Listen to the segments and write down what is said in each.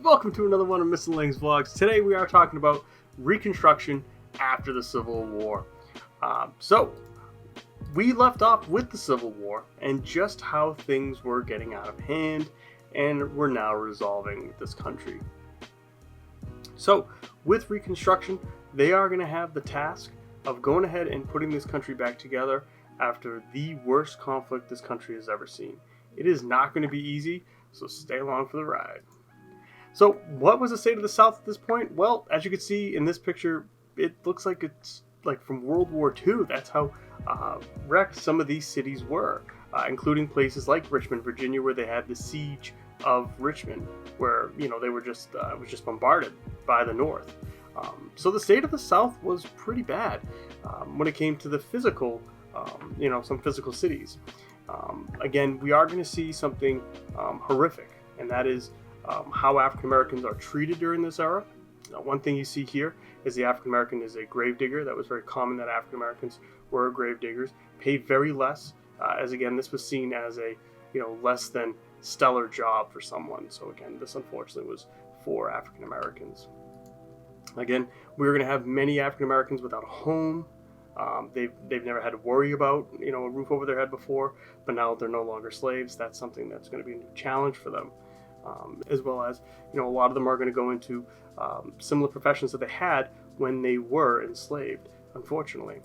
Welcome to another one of Mr. Lang's vlogs. Today we are talking about Reconstruction after the Civil War. So we left off with the Civil War and just how things were getting out of hand, and we're now resolving this country. So with Reconstruction, they are going to have the task of going ahead and putting this country back together after the worst conflict this country has ever seen. It is not going to be easy, so stay along for the ride. So what was the state of the South at this point? Well, as you can see in this picture, it looks like it's like from World War II. That's how wrecked some of these cities were, including places like Richmond, Virginia, where they had the siege of Richmond, where they were just it was just bombarded by the North. So the state of the South was pretty bad when it came to the physical, some physical cities. Again, we are going to see something horrific, and that is how African Americans are treated during this era. One thing you see here is the African American is a gravedigger. That was very common that African Americans were gravediggers, paid very less, as again this was seen as a less than stellar job for someone. So again, this unfortunately was for African Americans. Again, we were going to have many African Americans without a home. They've never had to worry about a roof over their head before, but now they're no longer slaves. That's something that's going to be a new challenge for them. As well as, a lot of them are going to go into similar professions that they had when they were enslaved, unfortunately.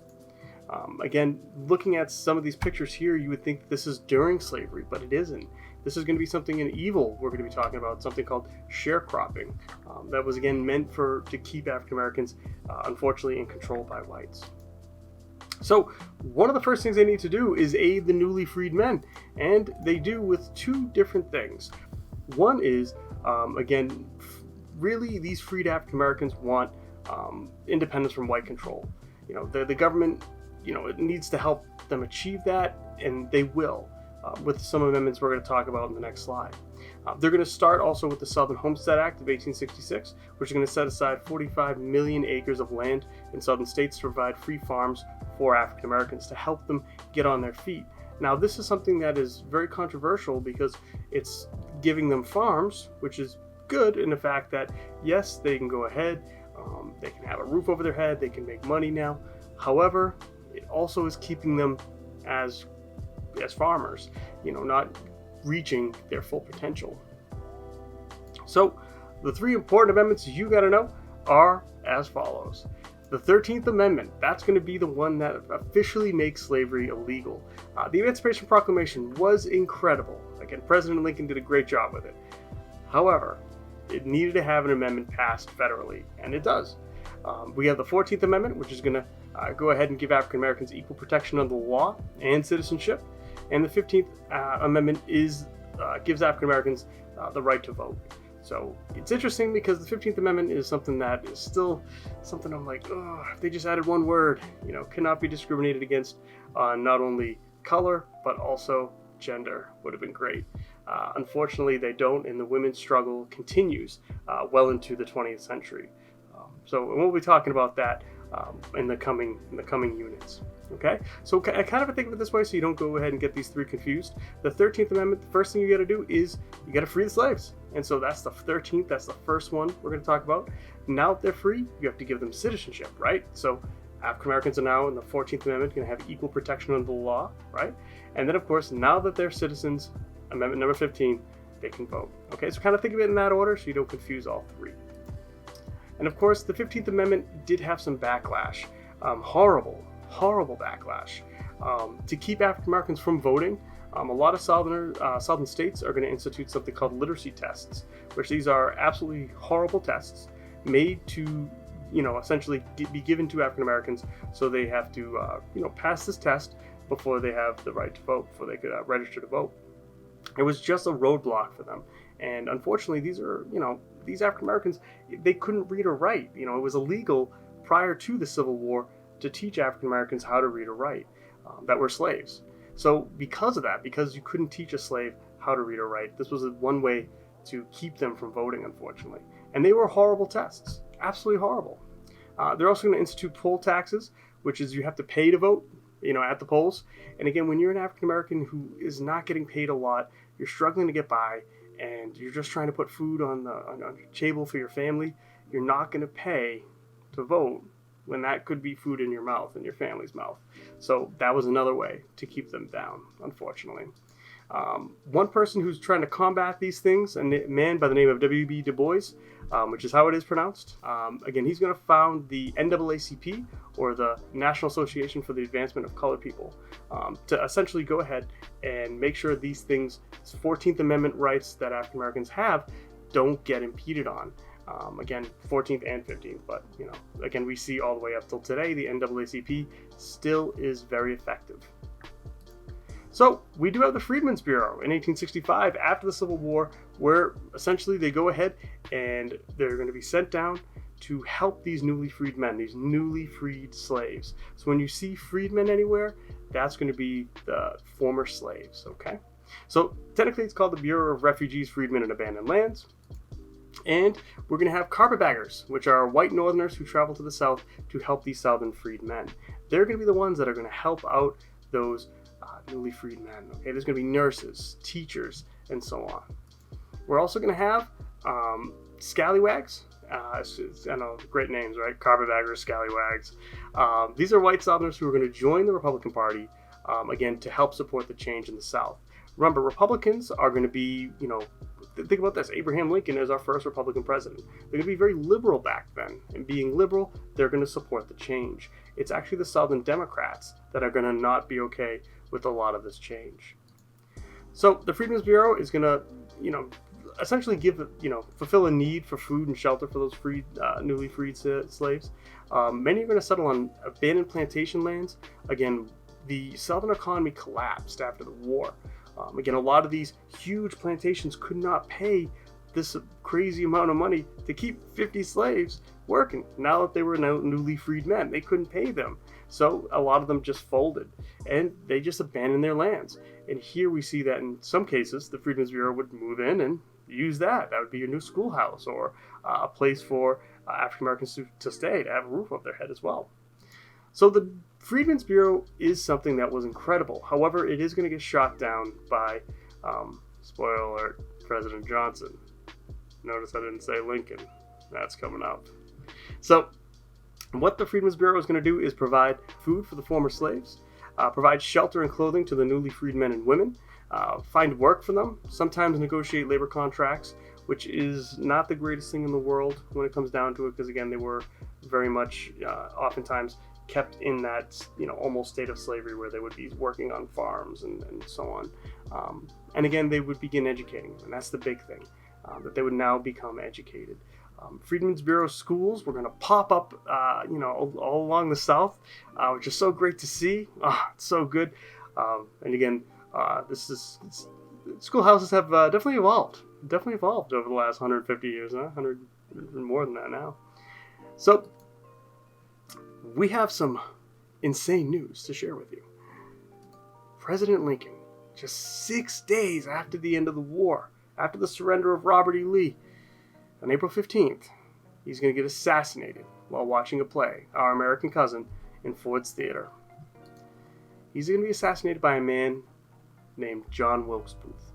Again, looking at some of these pictures here, you would think this is during slavery, but it isn't. This is going to be something in evil we're going to be talking about, something called sharecropping. That was, again, meant to keep African Americans, unfortunately, in control by whites. So one of the first things they need to do is aid the newly freed men, and they do with two different things. One is, again, really these freed African Americans want independence from white control. The government, it needs to help them achieve that, and they will, with some amendments we're going to talk about in the next slide. They're going to start also with the Southern Homestead Act of 1866, which is going to set aside 45 million acres of land in southern states to provide free farms for African Americans to help them get on their feet. Now, this is something that is very controversial because it's giving them farms, which is good in the fact that, yes, they can go ahead, they can have a roof over their head, they can make money now. However, it also is keeping them as farmers, not reaching their full potential. So, the three important amendments you got to know are as follows. The 13th Amendment, that's going to be the one that officially makes slavery illegal. The Emancipation Proclamation was incredible. Again, President Lincoln did a great job with it. However, it needed to have an amendment passed federally, and it does. We have the 14th Amendment, which is going to go ahead and give African Americans equal protection under the law and citizenship. And the 15th Amendment gives African Americans the right to vote. So it's interesting because the 15th Amendment is something that is still something I'm like, oh, if they just added one word, cannot be discriminated against on not only color, but also gender, would have been great. Unfortunately, they don't, and the women's struggle continues well into the 20th century. So we'll be talking about that in the coming units. Okay, so I kind of think of it this way so you don't go ahead and get these three confused. The 13th Amendment, the first thing you got to do is you got to free the slaves. And so that's the 13th, that's the first one we're going to talk about. Now that they're free, you have to give them citizenship, right? So African Americans are now in the 14th Amendment going to have equal protection under the law, right? And then, of course, now that they're citizens, Amendment number 15, they can vote. Okay, so kind of think of it in that order so you don't confuse all three. And of course, the 15th Amendment did have some backlash, horrible backlash. To keep African Americans from voting, a lot of southern states are going to institute something called literacy tests, which these are absolutely horrible tests made to, essentially be given to African Americans, so they have to, pass this test before they have the right to vote, before they could register to vote. It was just a roadblock for them. And unfortunately, these African Americans, they couldn't read or write. It was illegal prior to the Civil War to teach African Americans how to read or write that were slaves. So because of that, because you couldn't teach a slave how to read or write, this was one way to keep them from voting, unfortunately. And they were horrible tests, absolutely horrible. They're also going to institute poll taxes, which is you have to pay to vote, at the polls. And again, when you're an African American who is not getting paid a lot, you're struggling to get by, and you're just trying to put food on your table for your family, you're not going to pay to vote when that could be food in your mouth, in your family's mouth. So that was another way to keep them down, unfortunately. One person who's trying to combat these things, a man by the name of W.B. Du Bois, which is how it is pronounced. Again, he's going to found the NAACP, or the National Association for the Advancement of Colored People, to essentially go ahead and make sure these things, 14th Amendment rights that African Americans have, don't get impeded on. Again, 14th and 15th, but again, we see all the way up till today, the NAACP still is very effective. So we do have the Freedmen's Bureau in 1865 after the Civil War, where essentially they go ahead and they're going to be sent down to help these newly freed men, these newly freed slaves. So when you see freedmen anywhere, that's going to be the former slaves, okay? So technically it's called the Bureau of Refugees, Freedmen, and Abandoned Lands. And we're going to have carpetbaggers, which are white Northerners who travel to the South to help these Southern freed men. They're going to be the ones that are going to help out those newly freed men. Okay, there's going to be nurses, teachers, and so on. We're also going to have scallywags. I know, great names, right? Carpetbaggers, scallywags. These are white Southerners who are going to join the Republican Party, again, to help support the change in the South. Remember, Republicans are going to be, think about this. Abraham Lincoln is our first Republican president. They're going to be very liberal back then. And being liberal, they're going to support the change. It's actually the Southern Democrats that are going to not be okay with a lot of this change. So the Freedmen's Bureau is going to, essentially fulfill a need for food and shelter for those newly freed slaves. Many are going to settle on abandoned plantation lands. Again, the Southern economy collapsed after the war. Again, a lot of these huge plantations could not pay this crazy amount of money to keep 50 slaves working. Now that they were newly freed men, they couldn't pay them. So a lot of them just folded and they just abandoned their lands. And here we see that in some cases, the Freedmen's Bureau would move in and use that. That would be your new schoolhouse or a place for African Americans to stay, to have a roof over their head as well. So the Freedmen's Bureau is something that was incredible. However, it is going to get shot down by, spoiler alert, President Johnson. Notice I didn't say Lincoln. That's coming up. So what the Freedmen's Bureau is going to do is provide food for the former slaves, provide shelter and clothing to the newly freed men and women, find work for them, sometimes negotiate labor contracts, which is not the greatest thing in the world when it comes down to it, because again, they were very much oftentimes kept in that almost state of slavery where they would be working on farms and so on. And again, they would begin educating them, and that's the big thing, that they would now become educated. Freedmen's Bureau schools were going to pop up, all along the South, which is so great to see. It's so good. And again, schoolhouses have definitely evolved over the last 150 years, 100 more than that now. So we have some insane news to share with you. President Lincoln, just 6 days after the end of the war, after the surrender of Robert E. Lee, on April 15th, he's going to get assassinated while watching a play, Our American Cousin, in Ford's Theater. He's going to be assassinated by a man named John Wilkes Booth,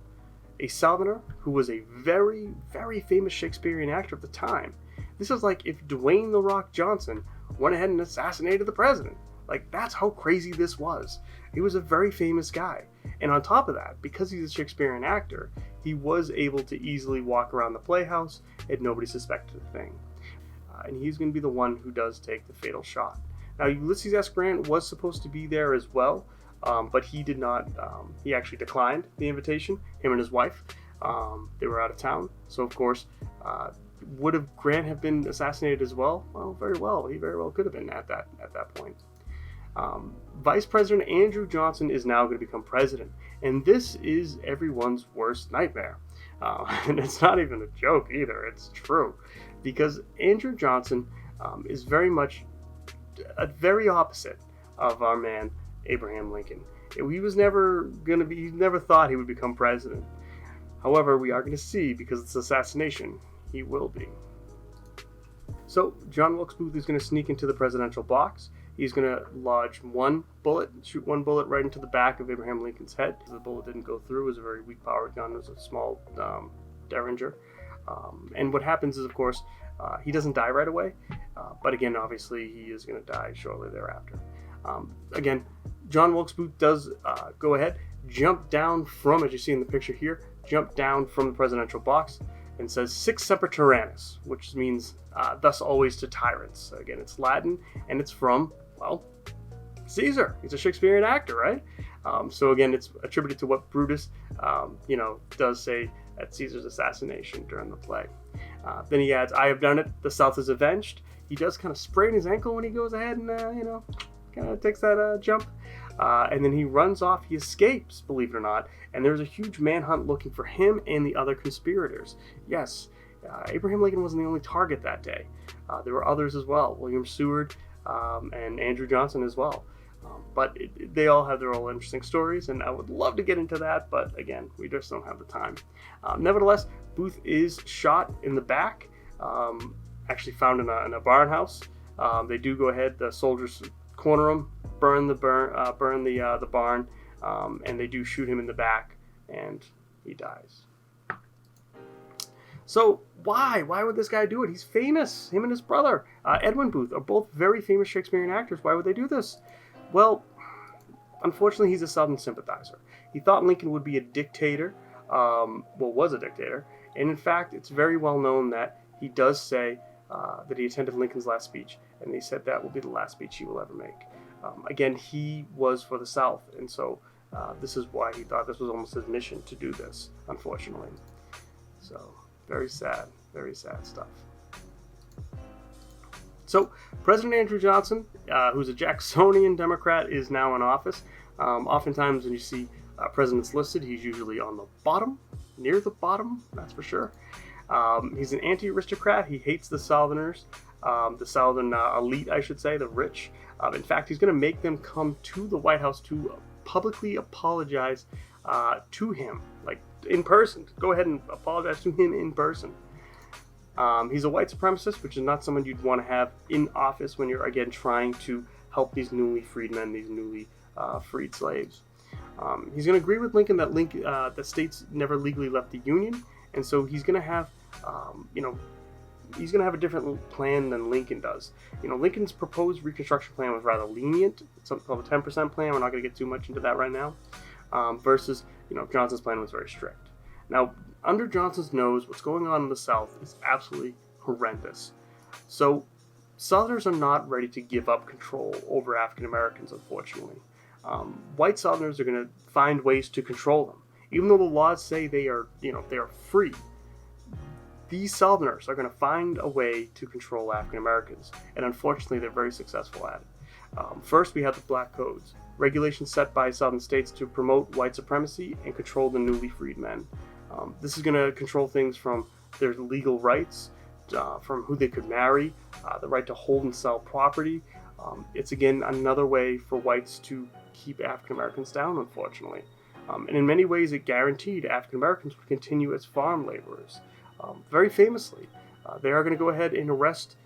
a Southerner who was a very, very famous Shakespearean actor at the time. This is like if Dwayne "The Rock" Johnson went ahead and assassinated the president. Like, that's how crazy this was. He was a very famous guy. And on top of that, because he's a Shakespearean actor, he was able to easily walk around the playhouse and nobody suspected a thing. And he's going to be the one who does take the fatal shot. Now, Ulysses S. Grant was supposed to be there as well, but he did not. He actually declined the invitation, him and his wife. They were out of town. So, of course, would Grant have been assassinated as well? Well, very well. He very well could have been at that point. Vice President Andrew Johnson is now going to become president. And this is everyone's worst nightmare. And it's not even a joke either, it's true. Because Andrew Johnson is very much a very opposite of our man, Abraham Lincoln. He was never going to be, he never thought he would become president. However, we are going to see, because it's assassination, he will be. So, John Wilkes Booth is going to sneak into the presidential box. He's going to lodge shoot one bullet right into the back of Abraham Lincoln's head. The bullet didn't go through. It was a very weak powered gun. It was a small Derringer. And what happens is, of course, he doesn't die right away. But again, obviously, he is going to die shortly thereafter. Again, John Wilkes Booth does go ahead, jump down from, as you see in the picture here, jump down from the presidential box and says, "Sic semper tyrannis," which means thus always to tyrants. Again, it's Latin, and it's from, well, Caesar. He's a Shakespearean actor, right? So again, it's attributed to what Brutus, does say at Caesar's assassination during the play. Then he adds, "I have done it. The South is avenged." He does kind of sprain his ankle when he goes ahead and, kind of takes that jump. And then he runs off. He escapes, believe it or not. And there's a huge manhunt looking for him and the other conspirators. Yes, Abraham Lincoln wasn't the only target that day. There were others as well. William Seward and Andrew Johnson as well. But they all have their own interesting stories, and I would love to get into that, but again, we just don't have the time. Nevertheless, Booth is shot in the back, actually found in a barn house. They do go ahead, the soldiers corner him, burn the barn, and they do shoot him in the back, and he dies. So why would this guy do it? He's famous. Him and his brother, Edwin Booth, are both very famous Shakespearean actors. Why would they do this? Well, unfortunately, he's a Southern sympathizer. He thought Lincoln would be a dictator, was a dictator, and in fact, it's very well known that he does say that he attended Lincoln's last speech, and he said that will be the last speech he will ever make. Again, he was for the South, and so this is why he thought this was almost his mission to do this, unfortunately. So, very sad stuff. So, President Andrew Johnson, who's a Jacksonian Democrat, is now in office. Oftentimes when you see presidents listed, he's usually on the bottom, near the bottom, that's for sure. He's an anti-aristocrat. He hates the Southerners, the Southern elite, I should say, the rich. In fact, he's going to make them come to the White House to publicly apologize to him, like in person. Go ahead and apologize to him in person. He's a white supremacist, which is not someone you'd want to have in office when you're, again, trying to help these newly freed men, these newly freed slaves. He's going to agree with Lincoln that the states never legally left the Union, and so he's going to have, he's going to have a different plan than Lincoln does. Lincoln's proposed Reconstruction plan was rather lenient. It's something called the 10% plan. We're not going to get too much into that right now. Versus, Johnson's plan was very strict. Now, under Johnson's nose, what's going on in the South is absolutely horrendous. So, Southerners are not ready to give up control over African Americans, unfortunately. White Southerners are going to find ways to control them. Even though the laws say they are free, these Southerners are going to find a way to control African Americans. And unfortunately, they're very successful at it. First, we have the Black Codes, regulations set by Southern states to promote white supremacy and control the newly freed men. This is going to control things from their legal rights, from who they could marry, the right to hold and sell property. It's, again, another way for whites to keep African Americans down, unfortunately. And in many ways, it guaranteed African Americans would continue as farm laborers. Very famously, they are going to go ahead and arrest,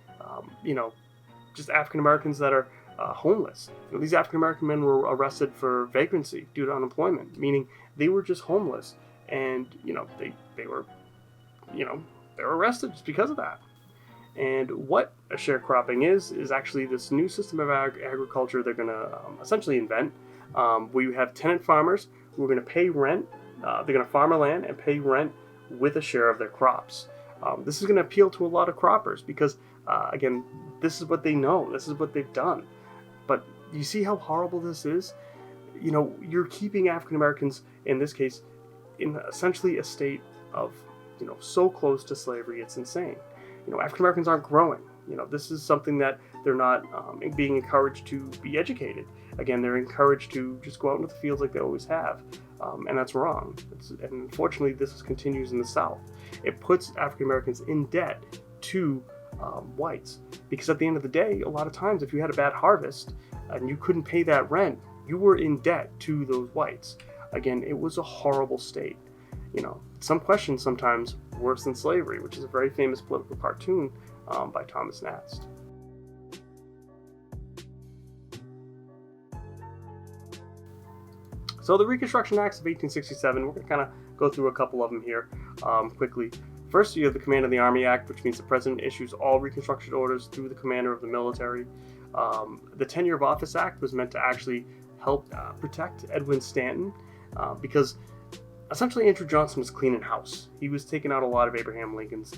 just African Americans that are homeless. These African American men were arrested for vagrancy due to unemployment, meaning they were just homeless, and they were arrested just because of that. And what a sharecropping is actually this new system of agriculture they're going to essentially invent. We have tenant farmers who are going to pay rent. They're going to farm a land and pay rent with a share of their crops. This is going to appeal to a lot of croppers because, again, this is what they know. This is what they've done. But you see how horrible this is? You're keeping African Americans, in this case, in essentially a state of, so close to slavery, it's insane. African Americans aren't growing. This is something that they're not being encouraged to be educated. again, they're encouraged to just go out into the fields like they always have. And that's wrong. And unfortunately, this continues in the South. It puts African Americans in debt to whites, because at the end of the day, a lot of times, if you had a bad harvest and you couldn't pay that rent, you were in debt to those whites. Again, it was a horrible state. Some questions sometimes worse than slavery, which is a very famous political cartoon by Thomas Nast. So the Reconstruction Acts of 1867, we're going to kind of go through a couple of them here quickly. First, you have the Command of the Army Act, which means the President issues all Reconstruction orders through the commander of the military. The Tenure of Office Act was meant to actually help protect Edwin Stanton because essentially Andrew Johnson was cleaning house. He was taking out a lot of Abraham Lincoln's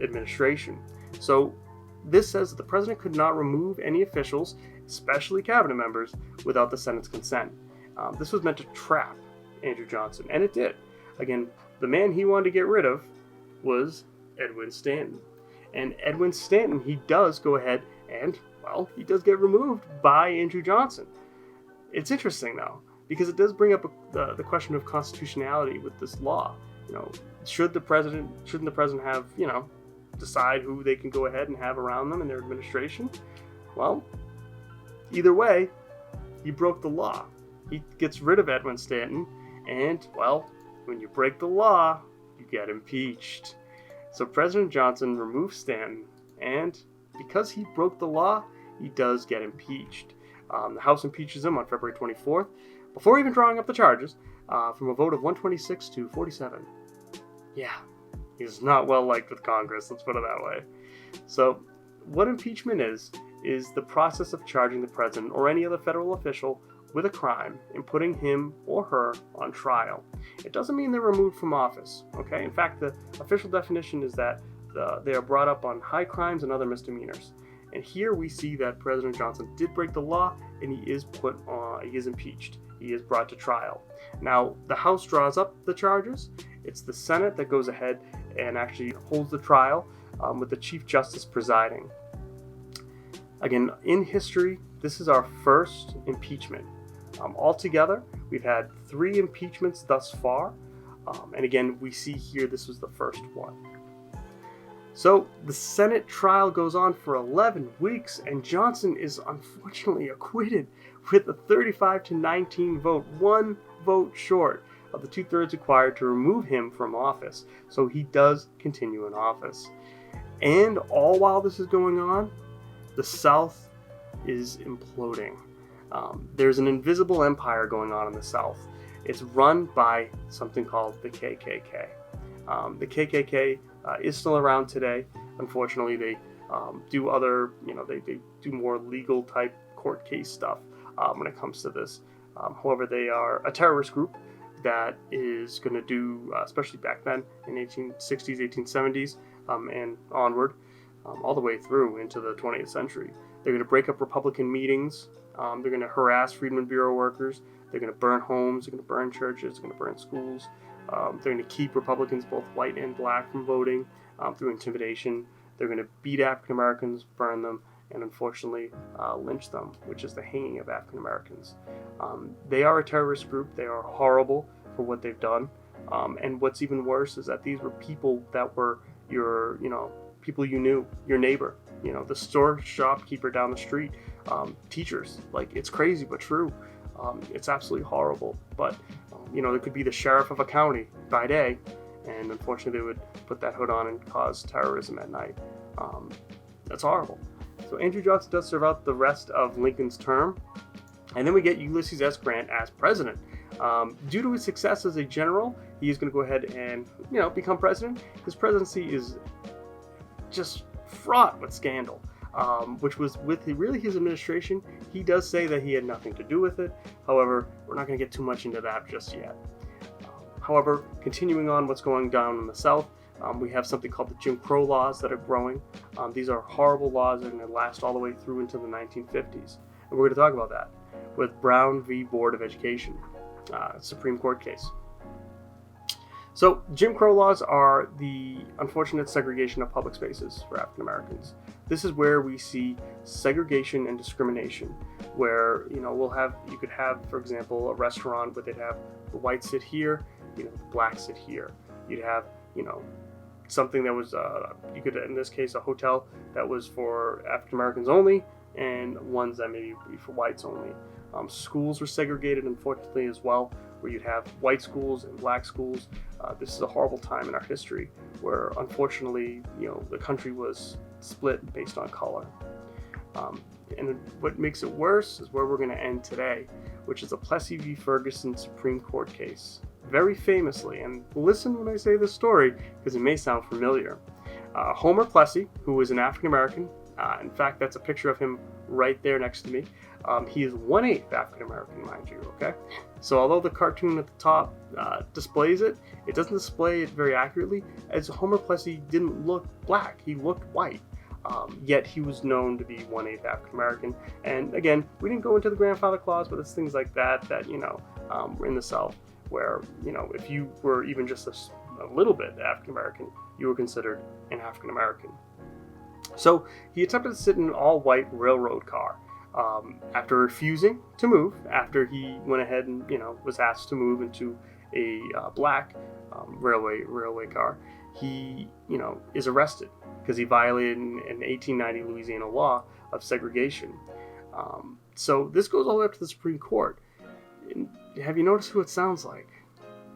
administration. So this says that the President could not remove any officials, especially cabinet members, without the Senate's consent. This was meant to trap Andrew Johnson, and it did. Again, the man he wanted to get rid of was Edwin Stanton. And Edwin Stanton, he does go ahead and, he does get removed by Andrew Johnson. It's interesting, though, because it does bring up the question of constitutionality with this law. Shouldn't the president have, decide who they can go ahead and have around them in their administration? Well, either way, he broke the law. He gets rid of Edwin Stanton, and, when you break the law, you get impeached. So President Johnson removes Stanton, and because he broke the law, he does get impeached. The House impeaches him on February 24th, before even drawing up the charges, from a vote of 126 to 47. Yeah, he's not well liked with Congress, let's put it that way. So, what impeachment is the process of charging the president or any other federal official with a crime and putting him or her on trial. It doesn't mean they're removed from office, okay? In fact, the official definition is that they are brought up on high crimes and other misdemeanors. And here we see that President Johnson did break the law, and he is impeached. He is brought to trial. Now, the House draws up the charges. It's the Senate that goes ahead and actually holds the trial with the Chief Justice presiding. Again, in history, this is our first impeachment. Altogether, we've had 3 impeachments thus far. And again, we see here this was the first one. So the Senate trial goes on for 11 weeks, and Johnson is unfortunately acquitted with a 35-19 vote, 1 vote short of the 2/3 required to remove him from office. So he does continue in office. And all while this is going on, the South is imploding. There's an invisible empire going on in the South. It's run by something called the KKK. The KKK is still around today. Unfortunately, they do other, they do more legal type court case stuff when it comes to this. However, they are a terrorist group that is going to do, especially back then in 1860s, 1870s, and onward, all the way through into the 20th century. They're going to break up Republican meetings. They're going to harass Freedmen Bureau workers. They're going to burn homes. They're going to burn churches. They're going to burn schools. They're going to keep Republicans, both white and black, from voting through intimidation. They're going to beat African Americans, burn them, and unfortunately lynch them, which is the hanging of African Americans. They are a terrorist group. They are horrible for what they've done. And what's even worse is that these were people that were your, people you knew, your neighbor, the store shopkeeper down the street, teachers. Like, it's crazy but true. It's absolutely horrible. But, there could be the sheriff of a county by day, and unfortunately they would put that hood on and cause terrorism at night. That's horrible. So Andrew Johnson does serve out the rest of Lincoln's term, and then we get Ulysses S. Grant as president. Due to his success as a general, he is going to go ahead and, become president. His presidency is just fraught with scandal, which was with his administration. He does say that he had nothing to do with it. However, we're not going to get too much into that just yet. However, continuing on what's going down in the South, we have something called the Jim Crow laws that are growing. These are horrible laws and they last all the way through into the 1950s. And we're going to talk about that with Brown v. Board of Education, Supreme Court case. So Jim Crow laws are the unfortunate segregation of public spaces for African Americans. This is where we see segregation and discrimination, where you could have, for example, a restaurant where they'd have the whites sit here, the blacks sit here. You'd have something that was you could, in this case, a hotel that was for African Americans only, and ones that maybe be for whites only. Schools were segregated, unfortunately, as well, where you'd have white schools and black schools. This is a horrible time in our history where, unfortunately, the country was split based on color. And what makes it worse is where we're going to end today, which is the Plessy v. Ferguson Supreme Court case. Very famously, and listen when I say this story because it may sound familiar. Homer Plessy, who was an African American, in fact, that's a picture of him right there next to me. He is 1/8 African American, mind you, okay? So although the cartoon at the top displays it, it doesn't display it very accurately, as Homer Plessy didn't look black, he looked white. Yet he was known to be 1/8 African American. And again, we didn't go into the grandfather clause, but it's things like that were in the South, where, if you were even just a little bit African American, you were considered an African American. So he attempted to sit in an all-white railroad car. After refusing to move, after he went ahead and was asked to move into a black railway car, he is arrested because he violated an 1890 Louisiana law of segregation. So this goes all the way up to the Supreme Court. And have you noticed who it sounds like?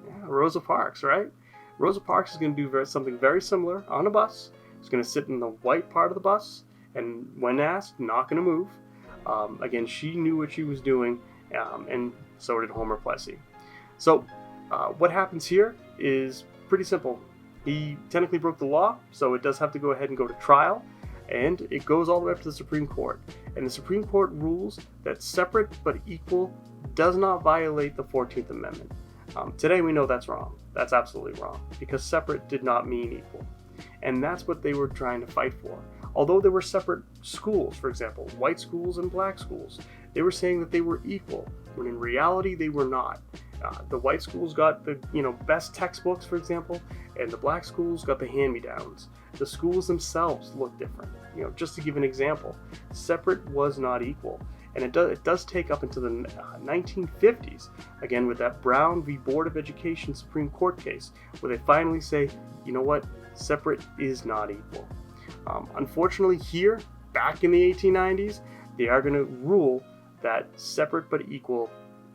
Yeah, Rosa Parks, right? Rosa Parks is going to do something very similar on a bus. She's going to sit in the white part of the bus, and when asked, not going to move. Again, she knew what she was doing, and so did Homer Plessy. So what happens here is pretty simple. He technically broke the law, so it does have to go ahead and go to trial, and it goes all the way up to the Supreme Court. And the Supreme Court rules that separate but equal does not violate the 14th Amendment. Today we know that's wrong. That's absolutely wrong, because separate did not mean equal. And that's what they were trying to fight for. Although there were separate schools, for example, white schools and black schools, they were saying that they were equal, when in reality they were not. The white schools got the best textbooks, for example, and the black schools got the hand-me-downs. The schools themselves looked different. Just to give an example, separate was not equal. And it does take up into the 1950s, again with that Brown v. Board of Education Supreme Court case, where they finally say, you know what, separate is not equal. Unfortunately here, back in the 1890s, they are going to rule that separate but equal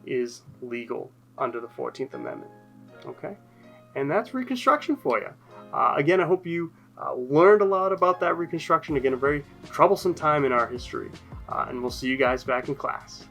is legal under the 14th Amendment. Okay? And that's Reconstruction for you. Again, I hope you learned a lot about that Reconstruction. Again, a very troublesome time in our history. And we'll see you guys back in class.